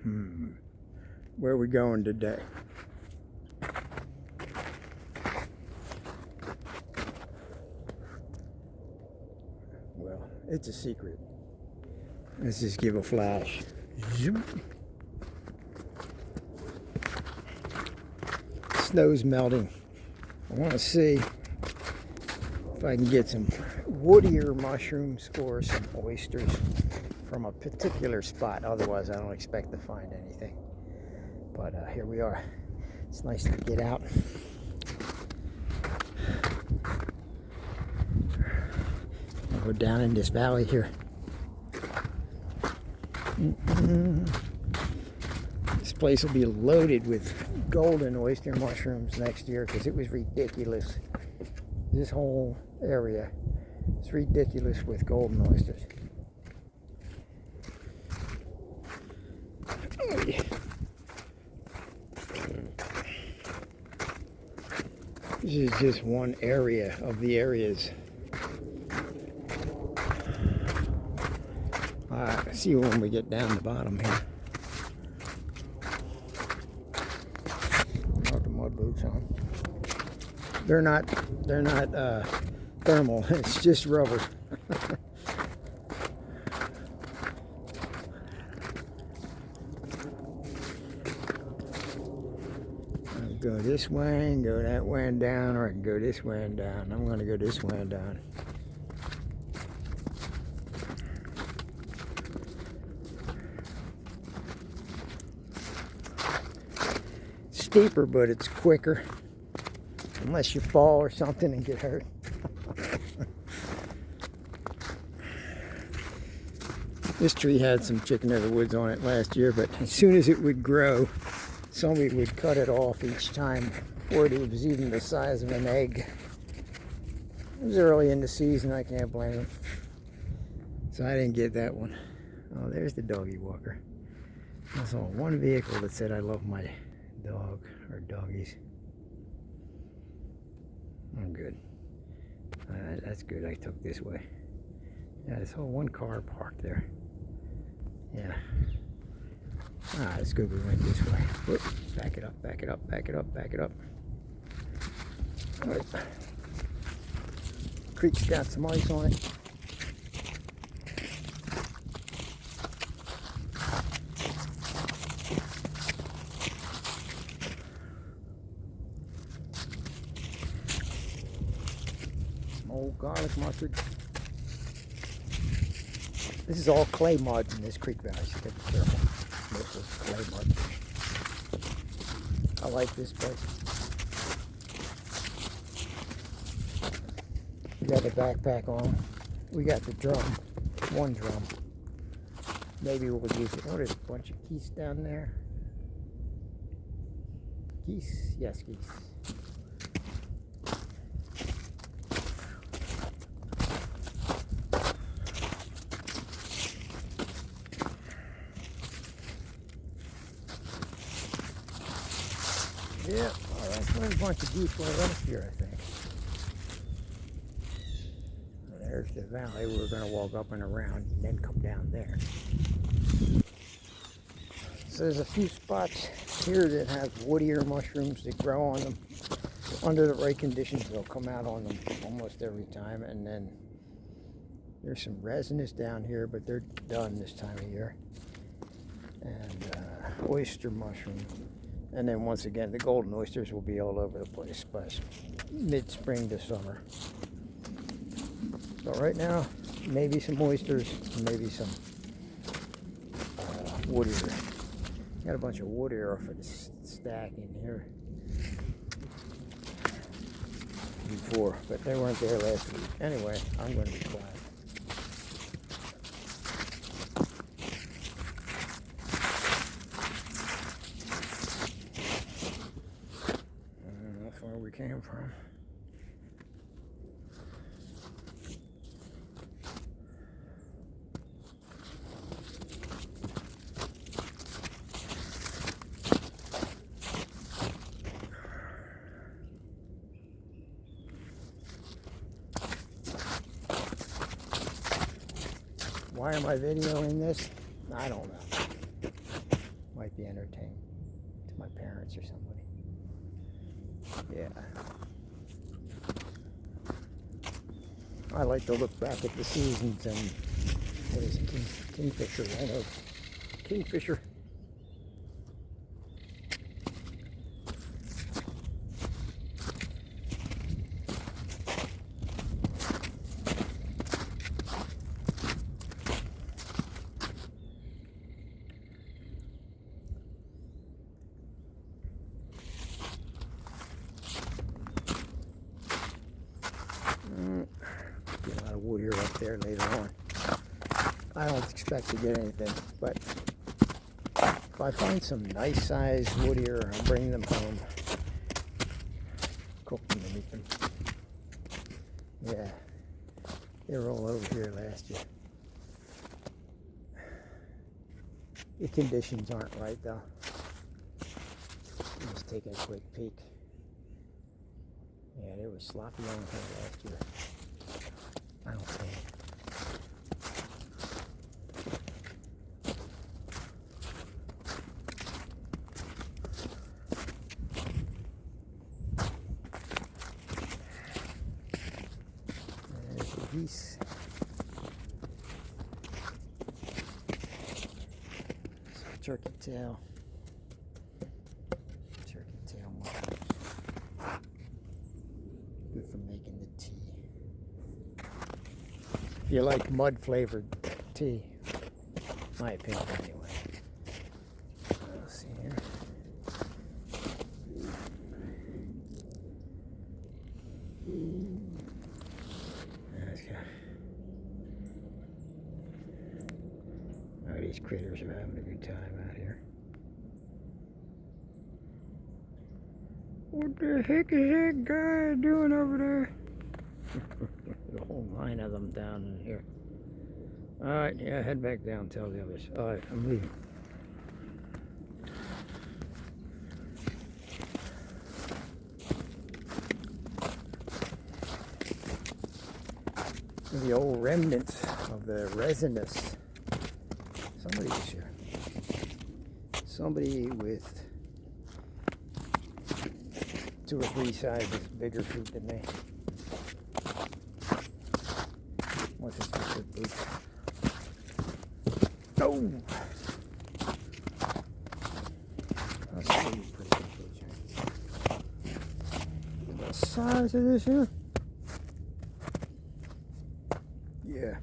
Where are we going today? Well, it's a secret. Let's just give a flash. Zoom. Snow's melting. I want to see if I can get some woodier mushrooms or some oysters from a particular spot. Otherwise, I don't expect to find anything. But here we are. It's nice to get out. We're down in this valley here. This place will be loaded with golden oyster mushrooms next year because it was ridiculous. This whole area is ridiculous with golden oysters. Oh, yeah. This is just one area of the areas. See you when we get down the bottom here. Got the mud boots on. They're not thermal. It's just rubber. Go this way and go that way and down, or I can go this way and down. I'm going to go this way and down. Steeper, but it's quicker. Unless you fall or something and get hurt. This tree had some chicken of the woods on it last year, but as soon as it would grow, somebody would cut it off each time before it was even the size of an egg. It was early in the season, I can't blame them. So I didn't get that one. Oh, there's the doggy walker. I saw one vehicle that said, "I love my dog," or doggies. I'm good. That's good. I took this way. Yeah, I saw one car parked there. Yeah. It's good we went this way. Whoop. Back it up, back it up, back it up, back it up. All right. Creek's got some ice on it. Some old garlic mustard. This is all clay mud in this creek valley, so be careful. This is clay mud. I like this place. We got the backpack on. We got the drum. One drum. Maybe we'll use it. Oh, there's a bunch of geese down there. Geese? Yes, geese. Yeah, all right, there's a bunch of geese went last year, I think. There's the valley. We're going to walk up and around and then come down there. So there's a few spots here that have woodier mushrooms that grow on them. Under the right conditions, they'll come out on them almost every time. And then there's some resinous down here, but they're done this time of year. And oyster mushroom. And then once again, the golden oysters will be all over the place by mid-spring to summer. So right now, maybe some oysters, maybe some woodier. Got a bunch of woodier for the stack in here before, but they weren't there last week. Anyway, I'm going to be quiet. That's where we came from. Why am I videoing this? I don't know. My be entertaining to my parents or somebody. Yeah. I like to look back at the seasons and what is it, Kingfisher? I know Kingfisher. Get a lot of wood here up there later on. I don't expect to get anything, but if I find some nice sized wood here, I'll bring them home. Cook them and eat them. Yeah, they were all over here last year. The conditions aren't right though. I'm just taking a quick peek. Yeah, they were sloppy on here last year. I don't think. There's the geese. Turkey tail. Turkey tail mushrooms. Good for making the tea. If you like mud flavored tea, my opinion anyway. Let's see here. Oh, these critters are having a good time out here. What the heck is that guy doing over there? There's a whole line of them down in here. Alright, yeah, head back down, tell the others. Alright, I'm leaving. The old remnants of the resinous. Somebody was here. Somebody with 2 or 3 sizes bigger feet than me. What's this with boots? Oh! I'll show you pretty good boots here. The size of this here? Yeah.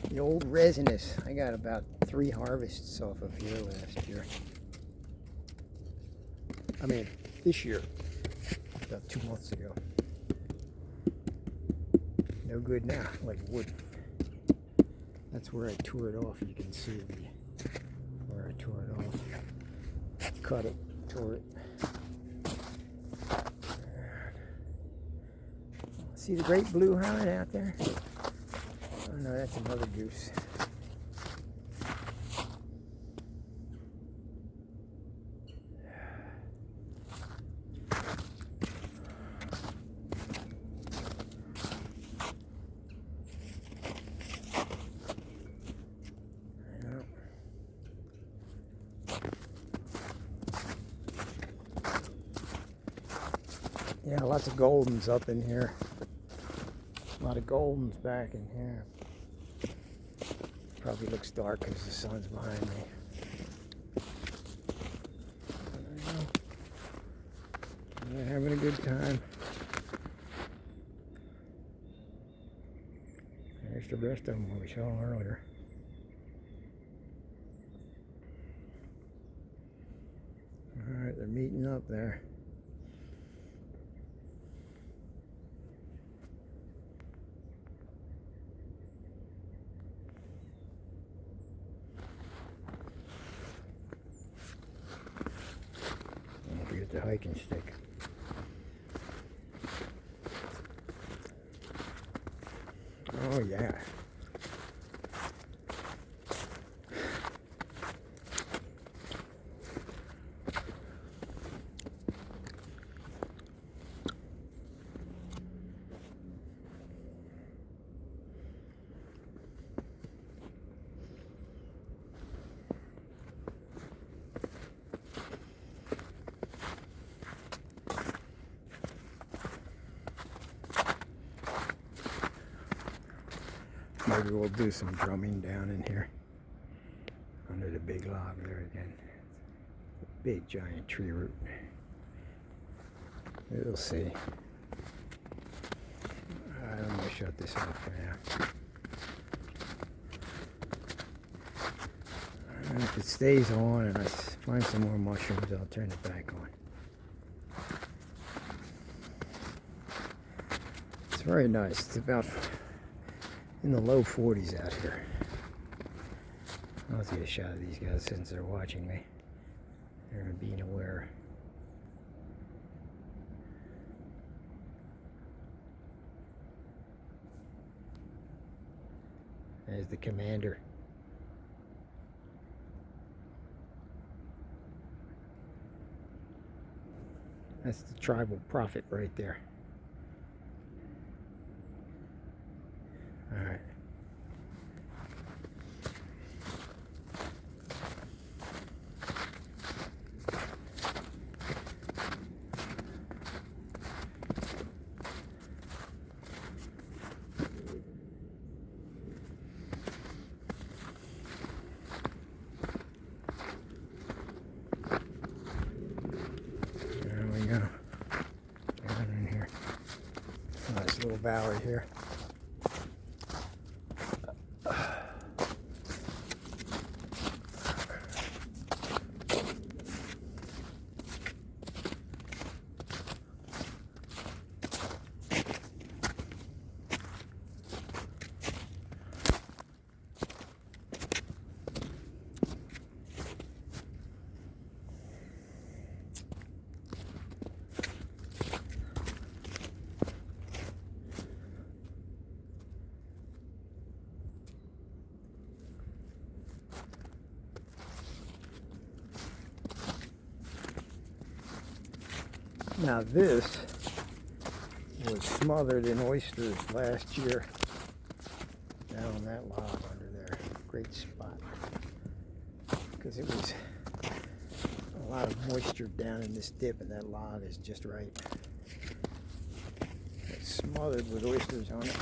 The old resinous. I got about 3 harvests off of here last year. I mean, this year. About 2 months ago. No good now, like wood. That's where I tore it off. You can see where I tore it off. Cut it, tore it. See the great blue heron out there? Oh no, that's another goose. Yeah, lots of goldens up in here. A lot of goldens back in here. Probably looks dark because the sun's behind me. They're having a good time. There's the rest of them we saw earlier. Alright, they're meeting up there. The hiking stick. Oh yeah. maybe we'll do some drumming down in here under the big log there again. Big giant tree root. We'll see. I'm gonna shut this off for now. If it stays on and I find some more mushrooms, I'll turn it back on. It's very nice. It's about in the low 40s out here. I'll get a shot of these guys since they're watching me. They're being aware. There's the commander. That's the tribal prophet right there. All right. Down in here. Nice little valley here. Now this was smothered in oysters last year down on that log under there. Great spot. Because it was a lot of moisture down in this dip and that log is just right. It's smothered with oysters on it.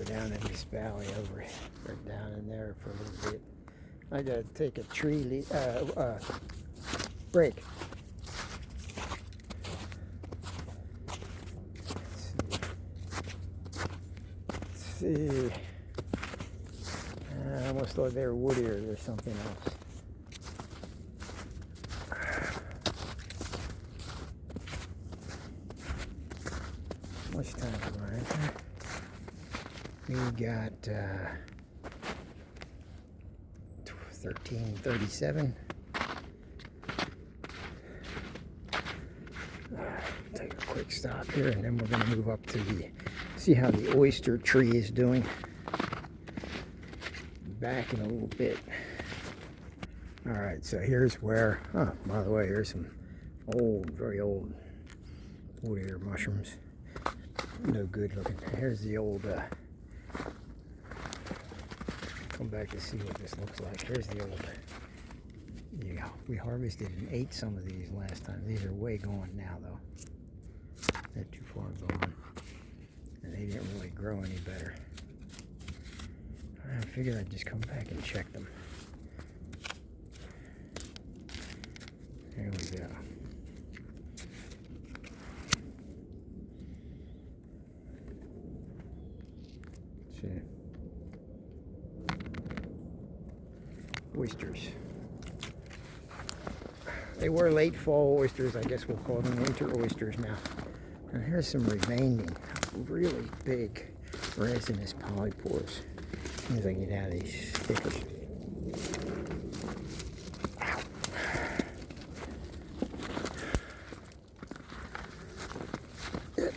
Down in this valley over right down in there for a little bit. I gotta take a tree break. Let's see. I almost thought they were wood ears or something else. How much time is there? We got 13:37. Take a quick stop here, and then we're going to move up to see how the oyster tree is doing. Back in a little bit. All right, so here's where. Oh, by the way, here's some old, very old wood ear mushrooms. No good looking. Here's the old. Come back to see what this looks like. Here's the old. Yeah, we harvested and ate some of these last time. These are way gone now, though. They're too far gone, and they didn't really grow any better. I figured I'd just come back and check them. There we go. See. Oysters. They were late fall oysters. I guess we'll call them winter oysters now. And here's some remaining really big resinous polypores. As soon as I get out of these stickers. Ow.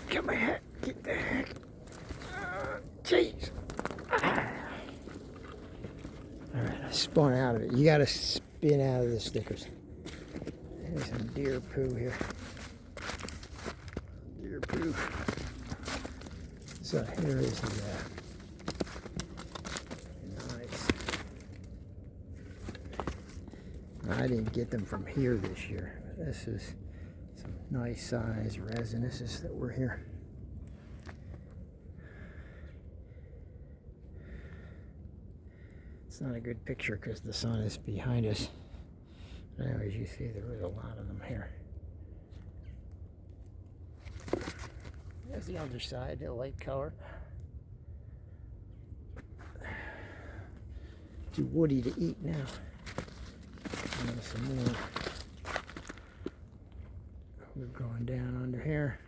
Get my hat. Get the heck. Jeez. Alright, I spun out of it. You gotta spin out of the stickers. There's some deer poo here. too. So here is the nice. I didn't get them from here this year. This is some nice size resinuses that were here. It's not a good picture because the sun is behind us. Now, as you see, there is a lot of them here. There's the other side, the light color. Too woody to eat now. And some more. We're going down under here.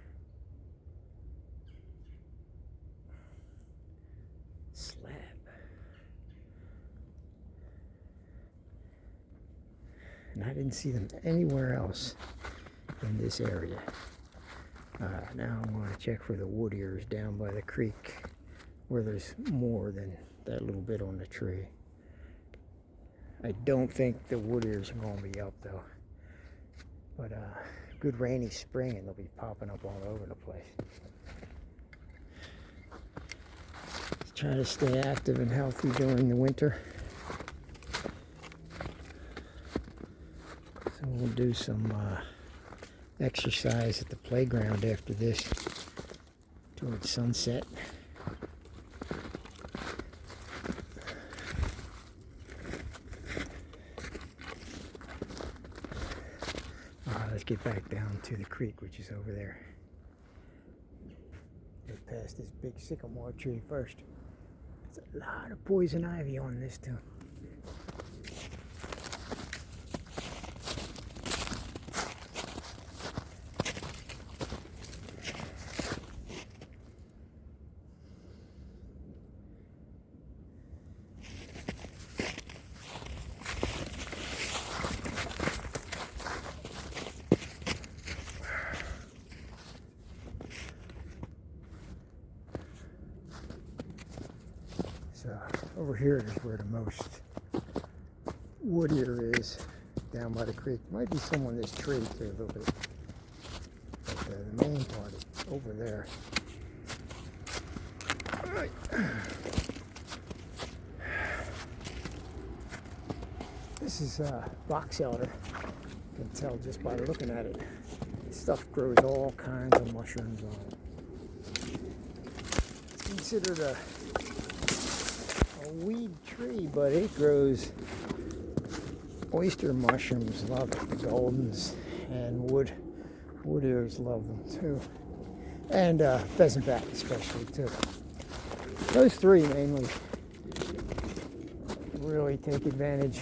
Slab. And I didn't see them anywhere else in this area. Now I want to check for the wood ears down by the creek where there's more than that little bit on the tree. I don't think the wood ears are going to be up though. But good rainy spring and they'll be popping up all over the place. Let's try to stay active and healthy during the winter. So we'll do some exercise at the playground after this towards sunset. Let's get back down to the creek, which is over there. Get past this big sycamore tree first. There's a lot of poison ivy on this too. So over here is where the most wood ear is, down by the creek. Might be some on this tree too, a little bit. But the main part is over there. All right. This is box elder. You can tell just by looking at it. This stuff grows all kinds of mushrooms on it. It's considered a weed tree, but it grows oyster mushrooms. Love it. The goldens and wood ears love them too, and pheasant back especially too. Those three mainly really take advantage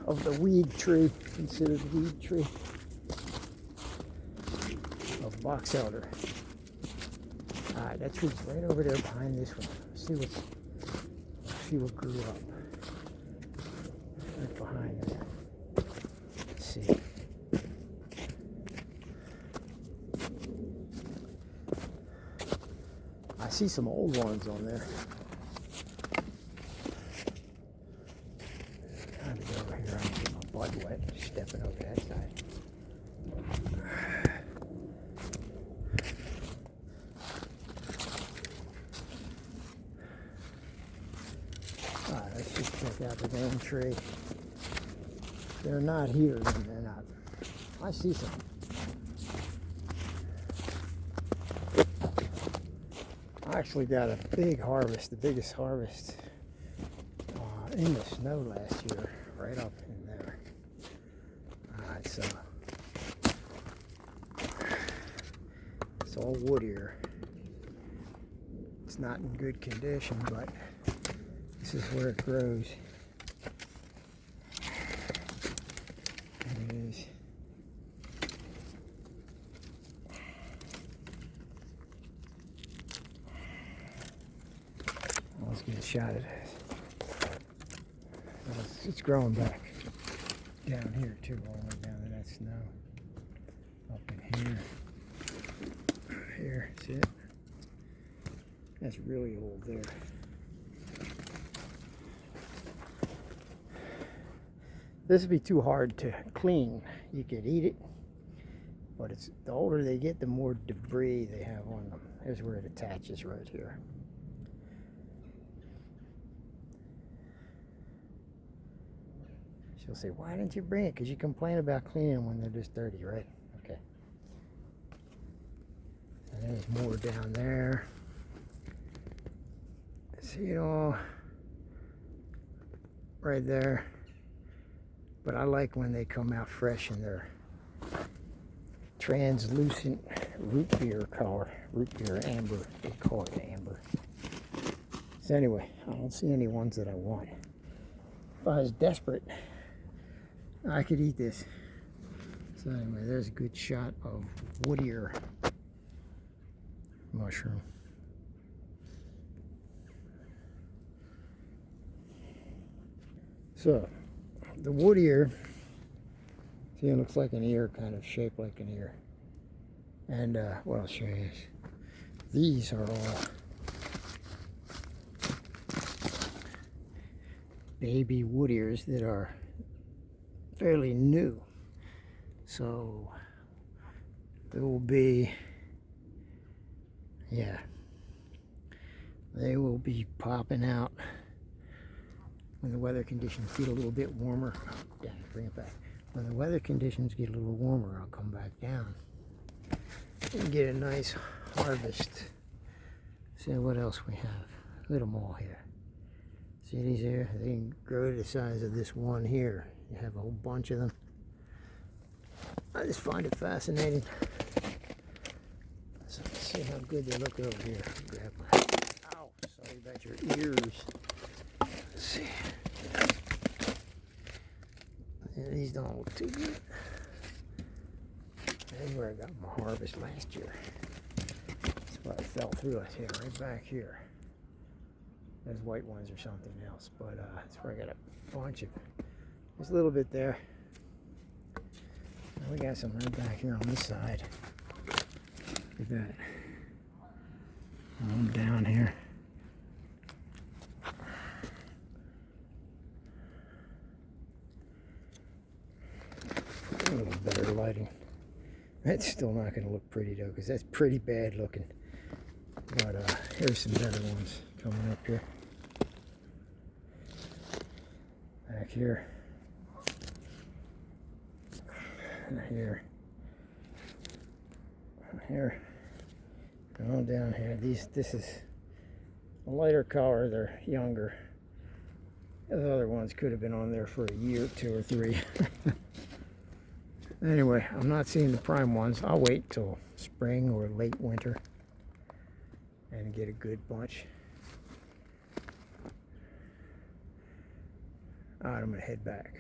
of the weed tree, considered weed tree of box elder. Alright, that tree's right over there behind this one. See what grew up right behind there. Let's see. I see some old ones on there. Time to go over here. I'm getting my butt wet, stepping over that side. Let's just check out the main tree. If they're not here, then they're not. I see some. I actually got a big harvest, the biggest harvest in the snow last year, right up in there. Alright, so it's all wood ear. It's not in good condition, but this is where it grows. There it is. Let's get a shot at this. It's growing back down here too, all the way down to that snow. Up in here. Here, see it? That's really old there. This would be too hard to clean. You could eat it, but but it's the older they get, the more debris they have on them. Here's where it attaches right here. She'll say, why didn't you bring it? Because you complain about cleaning them when they're just dirty, right? Okay. And there's more down there. See it all right there. But I like when they come out fresh in their translucent root beer color. Root beer amber. They call it amber. So anyway, I don't see any ones that I want. If I was desperate, I could eat this. So anyway, there's a good shot of wood ear mushroom. So, the wood ear, see, it looks like an ear, kind of shaped like an ear. And, well, I'll show you. These are all baby wood ears that are fairly new. So, there will be, yeah, they will be popping out when the weather conditions get a little bit warmer. Oh, dang, bring it back. When the weather conditions get a little warmer, I'll come back down and get a nice harvest. See what else we have. Look at them all here. See these here? They can grow to the size of this one here. You have a whole bunch of them. I just find it fascinating. So let's see how good they look over here. Grab my, ow, sorry about your ears. Let's see. Yeah, these don't look too good. That's where I got my harvest last year. That's why I fell through it here, right back here. Those white ones or something else, but that's where I got a bunch of. There's a little bit there. We got some right back here on this side. Look at that. I'm down here. A little better lighting. That's still not going to look pretty though, because that's pretty bad looking. But here's some better ones coming up here. Back here. Here. Here. Going down here. This is a lighter color. They're younger. The other ones could have been on there for a year, 2 or 3. Anyway, I'm not seeing the prime ones. I'll wait till spring or late winter and get a good bunch. Alright, I'm going to head back.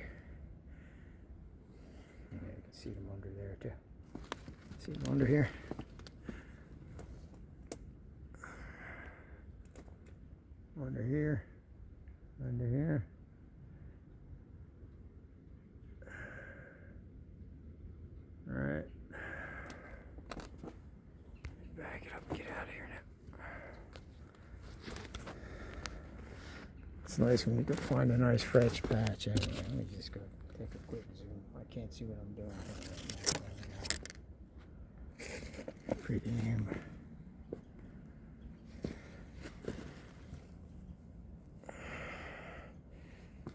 Yeah, you can see them under there too. See them under here? Under here. Under here. Alright. Back it up and get out of here now. It's nice when you can find a nice fresh patch. Anyway, let me just go take a quick zoom. I can't see what I'm doing right now. Pretty amber.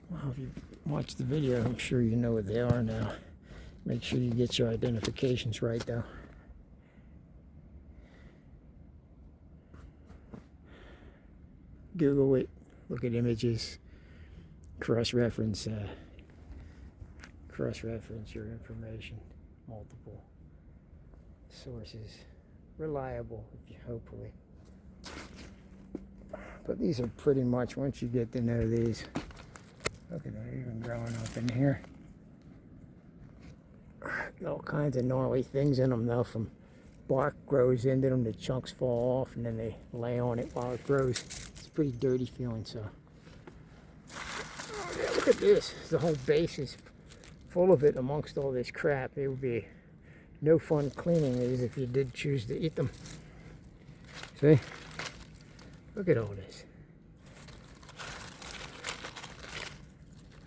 Well, if you watch the video, I'm sure you know what they are now. Make sure you get your identifications right, though. Google it, look at images, cross-reference your information, multiple sources, reliable, hopefully. But these are pretty much, once you get to know these, look at that, even growing up in here. All kinds of gnarly things in them though, from bark grows into them, the chunks fall off, and then they lay on it while it grows. It's a pretty dirty feeling, so. Oh, yeah, look at this. The whole base is full of it amongst all this crap. It would be no fun cleaning these if you did choose to eat them. See? Look at all this.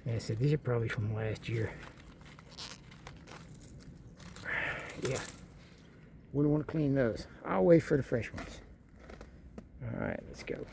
Yeah, so these are probably from last year. Yeah, Wouldn't want to clean those. I'll wait for the fresh ones. All right, let's go.